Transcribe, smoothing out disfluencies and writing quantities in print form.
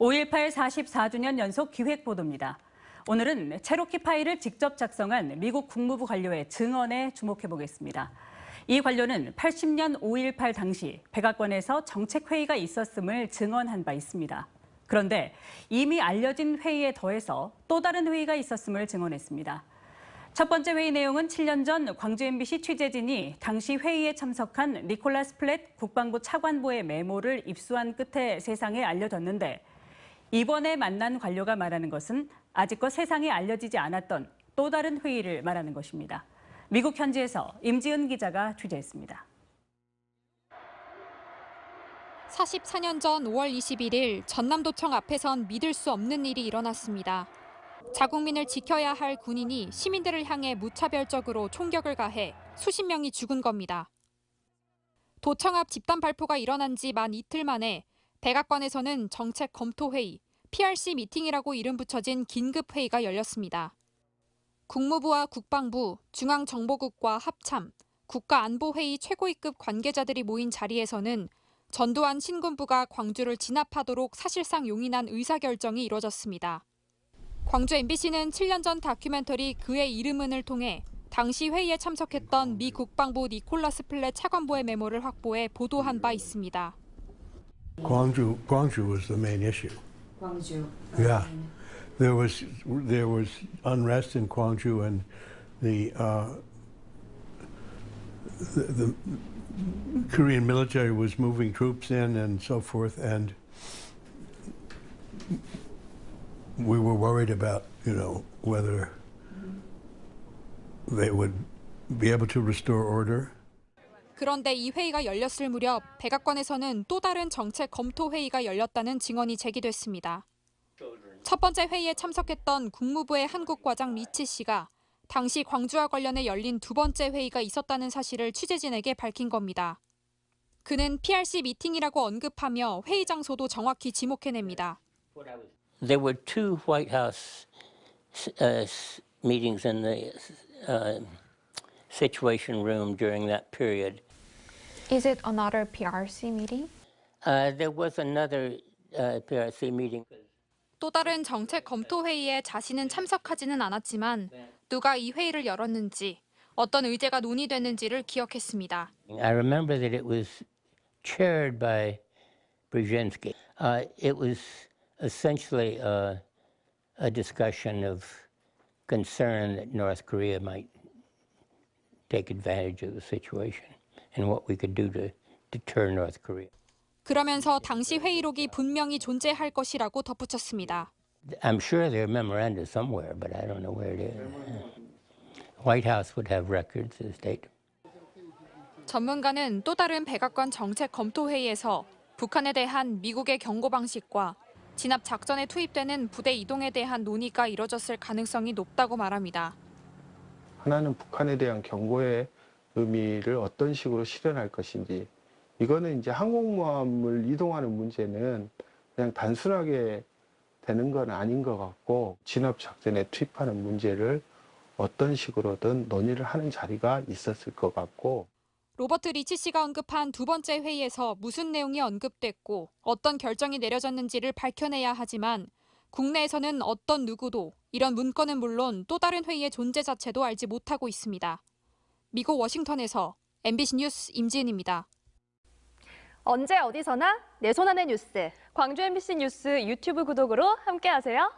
5.18 44주년 연속 기획보도입니다. 오늘은 체로키 파일을 직접 작성한 미국 국무부 관료의 증언에 주목해보겠습니다. 이 관료는 80년 5.18 당시 백악관에서 정책회의가 있었음을 증언한 바 있습니다. 그런데 이미 알려진 회의에 더해서 또 다른 회의가 있었음을 증언했습니다. 첫 번째 회의 내용은 7년 전 광주 MBC 취재진이 당시 회의에 참석한 니콜라스 플랫 국방부 차관보의 메모를 입수한 끝에 세상에 알려졌는데 이번에 만난 관료가 말하는 것은 아직껏 세상에 알려지지 않았던 또 다른 회의를 말하는 것입니다. 미국 현지에서 임지은 기자가 취재했습니다. 44년 전 5월 21일 전남도청 앞에선 믿을 수 없는 일이 일어났습니다. 자국민을 지켜야 할 군인이 시민들을 향해 무차별적으로 총격을 가해 수십 명이 죽은 겁니다. 도청 앞 집단 발포가 일어난 지 만 이틀 만에 백악관에서는 정책 검토 회의, PRC 미팅이라고 이름 붙여진 긴급 회의가 열렸습니다. 국무부와 국방부, 중앙정보국과 합참, 국가안보회의 최고위급 관계자들이 모인 자리에서는 전두환 신군부가 광주를 진압하도록 사실상 용인한 의사결정이 이뤄졌습니다. 광주 MBC는 7년 전 다큐멘터리 그의 이름은을 통해 당시 회의에 참석했던 미 국방부 니콜라스 플랫 차관보의 메모를 확보해 보도한 바 있습니다. Gwangju was the main issue. Gwangju. Yeah, there was unrest in Gwangju, and the Korean military was moving troops in and so forth, and we were worried about, whether they would be able to restore order. 그런데 이 회의가 열렸을 무렵 백악관에서는 또 다른 정책 검토 회의가 열렸다는 증언이 제기됐습니다. 첫 번째 회의에 참석했던 국무부의 한국과장 리치 씨가 당시 광주와 관련해 열린 두 번째 회의가 있었다는 사실을 취재진에게 밝힌 겁니다. 그는 PRC 미팅이라고 언급하며 회의 장소도 정확히 지목해냅니다. There were two White House meetings in the Situation Room during that period. Is it another PRC meeting? There was another PRC meeting. 또 다른 정책 검토 회의에 자신은 참석하지는 않았지만 누가 이 회의를 열었는지, 어떤 의제가 논의됐는지를 기억했습니다. I remember that it was chaired by Brzezinski. It was essentially a discussion of concern that North Korea might take advantage of the situation and what we could do to deter North Korea. 그러면서 당시 회의록이 분명히 존재할 것이라고 덧붙였습니다. I'm sure there are memoranda somewhere, but I don't know where it is. White House would have records as date. 전문가는 또 다른 백악관 정책 검토 회의에서 북한에 대한 미국의 경고 방식과 진압 작전에 투입되는 부대 이동에 대한 논의가 이뤄졌을 가능성이 높다고 말합니다. 하나는 북한에 대한 경고의 의미를 어떤 식으로 실현할 것인지, 이거는 이제 항공모함을 이동하는 문제는 그냥 단순하게 되는 건 아닌 것 같고, 진압 작전에 투입하는 문제를 어떤 식으로든 논의를 하는 자리가 있었을 것 같고. 로버트 리치 씨가 언급한 두 번째 회의에서 무슨 내용이 언급됐고 어떤 결정이 내려졌는지를 밝혀내야 하지만 국내에서는 어떤 누구도 이런 문건은 물론 또 다른 회의의 존재 자체도 알지 못하고 있습니다. 미국 워싱턴에서 MBC 뉴스 임지은입니다. 언제 어디서나 내 손 안의 뉴스. 광주 MBC 뉴스 유튜브 구독으로 함께하세요.